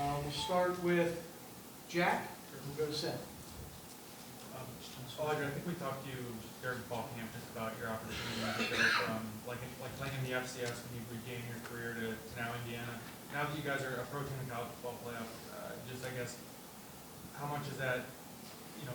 We'll start with Jack, and we'll go to Seth. Elijah, I think we talked to you during fall camp just about your opportunity to go from like playing in the FCS when you regained your career to now Indiana. Now that you guys are approaching the college football playoff, just I guess, how much is that,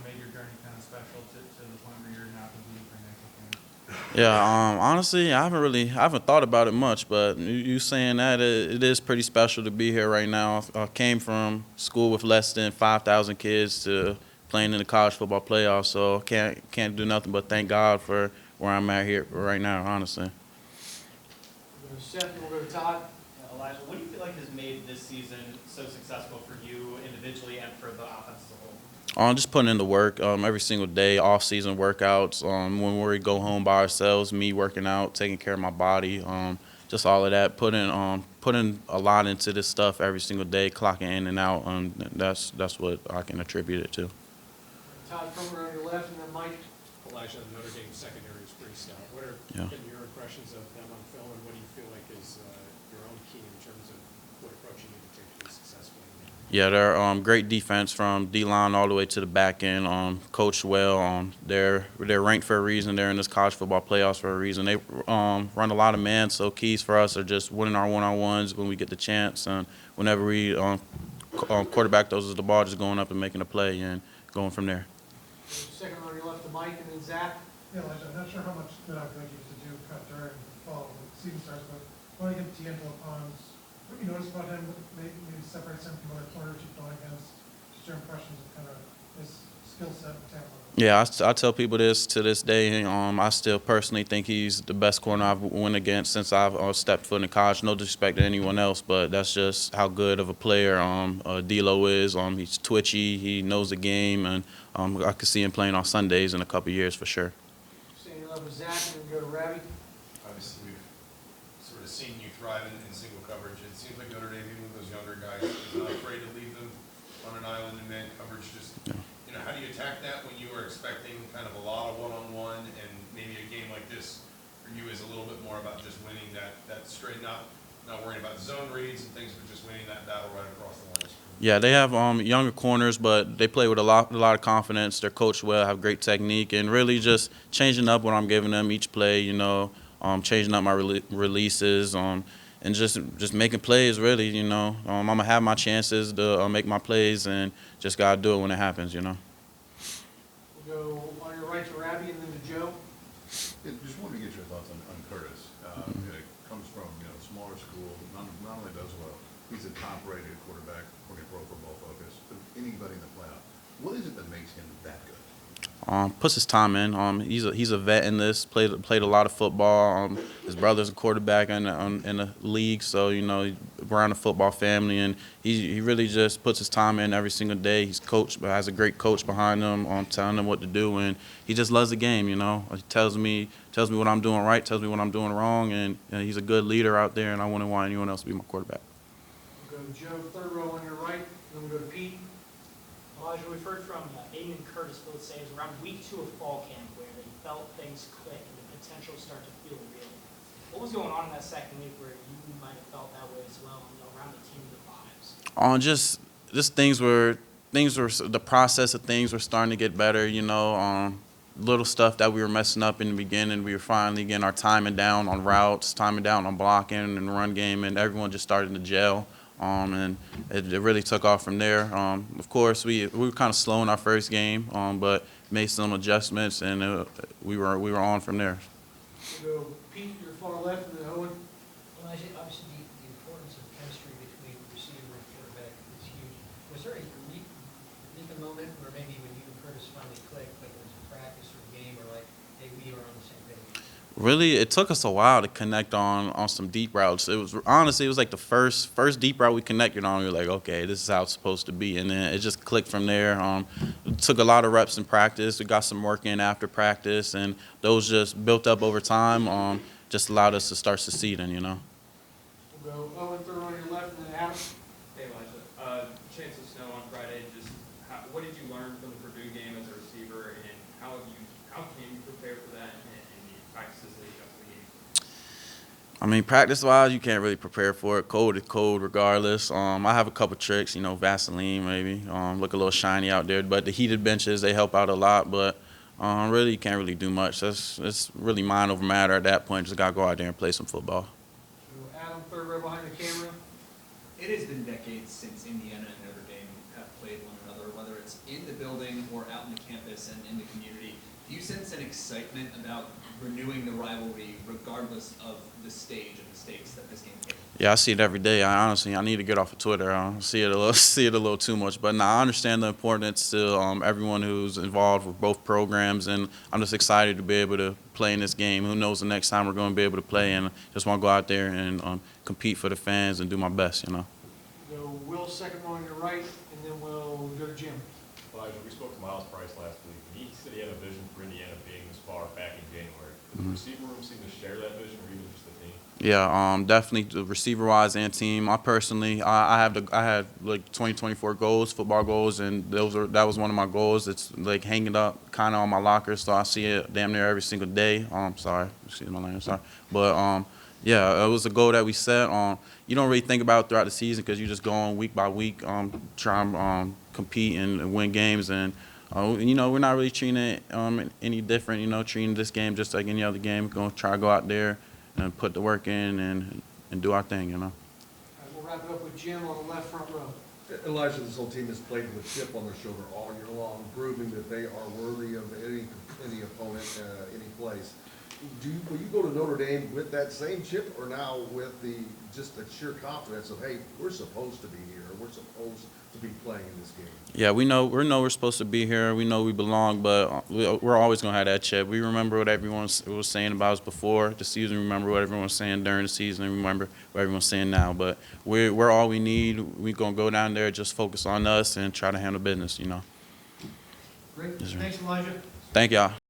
made your journey kind of special to the point where you're now competing for national championship? Yeah, honestly, I haven't thought about it much, but you saying that it is pretty special to be here right now. I came from school with less than 5,000 kids to playing in the college football playoffs, so can't do nothing but thank God for where I'm at here right now, honestly. We'll go to Seth, and we'll go to Todd. Elijah, what do you feel like has made this season so successful for you individually and for the offense as a whole? Just putting in the work every single day, off-season workouts. When we go home by ourselves, me working out, taking care of my body, just all of that. Putting a lot into this stuff every single day, clocking in and out. That's what I can attribute it to. Todd Cromer on your left, and then Mike. Elijah, the Notre Dame secondary is pretty stout. What are your impressions of them on film, and what do you feel like is your own key in terms of what approach you need to take to be successful? Yeah, they're great defense from D-line all the way to the back end. Coached well. They're ranked for a reason. They're in this college football playoffs for a reason. They run a lot of man, so keys for us are just winning our one-on-ones when we get the chance, and whenever we quarterback those is the ball, just going up and making a play and going from there. Second on your left to Mike, and then Zach. Yeah, Elijah, I'm not sure how much good I've got you to do kind of during the fall when the season starts, but when I get to D'Angelo Pons, what do you notice about him that maybe separates him from other players you've gone against? Just your impressions of kind of his skill set and talent level. Yeah, I tell people this to this day. I still personally think he's the best corner I've went against since I've stepped foot in college. No disrespect to anyone else, but that's just how good of a player D'Lo is. He's twitchy, he knows the game, and I could see him playing on Sundays in a couple of years for sure. Staying in love with Zach, and then go to Ravi. Obviously, we've sort of seen you thrive in single coverage. It seems like Notre Dame, even with those younger guys, is not afraid to leave them on an island in man coverage. Just, how do you attack that when you are expecting kind of a lot of one-on-one, and maybe a game like this for you is a little bit more about just winning that straight, not worrying about zone reads and things, but just winning that battle right across the line? Yeah, they have younger corners, but they play with a lot of confidence. They're coached well, have great technique, and really just changing up what I'm giving them each play. Changing up my releases, and just making plays. Really, I'm gonna have my chances to make my plays, and just gotta do it when it happens. We'll go on your right to Ravi, and then to Joe. Yeah, just wanted to get your thoughts on Curtis. It comes from smaller school, not only does well, he's a top-rated quarterback, according to Pro Football Focus, but anybody in the playoff. What is it that makes him that good? Puts his time in. He's a vet in this. Played a lot of football. His brother's a quarterback in the league, so around the football family, and he really just puts his time in every single day. He's coached, but has a great coach behind him, telling him what to do, and he just loves the game. He tells me what I'm doing right, tells me what I'm doing wrong, and he's a good leader out there, and I wouldn't want anyone else to be my quarterback. We'll go to Joe, third row on your right, and then we'll go to Pete. Elijah, we've heard from Aiden and Curtis both say it was around week 2 of fall camp where they felt things click and the potential start to feel real. What was going on in that second week where you might have felt that way as well, around the team and the vibes? Just things were the process of things were starting to get better. Little stuff that we were messing up in the beginning, we were finally getting our timing down on routes, timing down on blocking and run game, and everyone just started to gel. And it really took off from there. Of course, we were kind of slow in our first game, but made some adjustments, and we were on from there. We'll go Pete, your far left, and then Owen. Elijah, obviously the importance of chemistry between receiver and quarterback is huge. Was there a unique moment where maybe when you and Curtis finally clicked, like it was a practice or a game, or like, hey, we are on the same page? Really, it took us a while to connect on some deep routes. It was like the first deep route we connected on. We were like, okay, this is how it's supposed to be, and then it just clicked from there. It took a lot of reps in practice. We got some work in after practice, and those just built up over time. Just allowed us to start succeeding. We'll go Owen, third on your left, and then Adam. Hey, Elijah. Chance of snow on Friday. What did you learn from the Purdue game as a receiver, and how can you prepare for that in the practices that you got for the game? I mean, practice-wise, you can't really prepare for it. Cold is cold regardless. I have a couple tricks, you know, Vaseline maybe, look a little shiny out there. But the heated benches, they help out a lot. But really, you can't really do much. It's really mind over matter at that point. Just got to go out there and play some football. So Adam, third row behind the camera. It has been decades since Indiana and Notre Dame have played one another, whether it's in the building or out in the campus and in the community. Do you sense an excitement about renewing the rivalry regardless of the stage and the stakes that this game takes? Yeah, I see it every day. I need to get off of Twitter. I see it a little too much. But now I understand the importance to everyone who's involved with both programs, and I'm just excited to be able to play in this game. Who knows the next time we're going to be able to play, and just want to go out there and compete for the fans and do my best, you know. So Will, second row on your right, and then we'll go to Jim. Elijah, we spoke to Miles Price last week, and he said he had a vision for Indiana being this far back in January. Does the receiver room seem to share that vision, or even just the team? Yeah, definitely the receiver-wise and team. I personally, I had like 2024 goals, football goals, and that was one of my goals. It's like hanging up kind of on my locker, so I see it damn near every single day. Sorry, excuse my language, sorry, but yeah, it was a goal that we set. You don't really think about it throughout the season because you just go on week by week, try and compete and win games, and you know, we're not really treating it any different. You know, treating this game just like any other game. We're gonna try to go out there and put the work in and do our thing, you know. All right, we'll wrap it up with Jim on the left front row. Elijah, this whole team has played with a chip on their shoulder all year long, proving that they are worthy of any opponent, any place. Will you go to Notre Dame with that same chip, or now with just the sheer confidence of, hey, we're supposed to be here, we're supposed to be playing in this game? Yeah, we know we're supposed to be here. We know we belong, but we're always gonna have that chip. We remember what everyone was saying about us before the season. Remember what everyone was saying during the season, and remember what everyone's saying now. But we're all we need. We're gonna go down there, just focus on us, and try to handle business. You know. Great. Yes, sir. Thanks, Elijah. Thank y'all.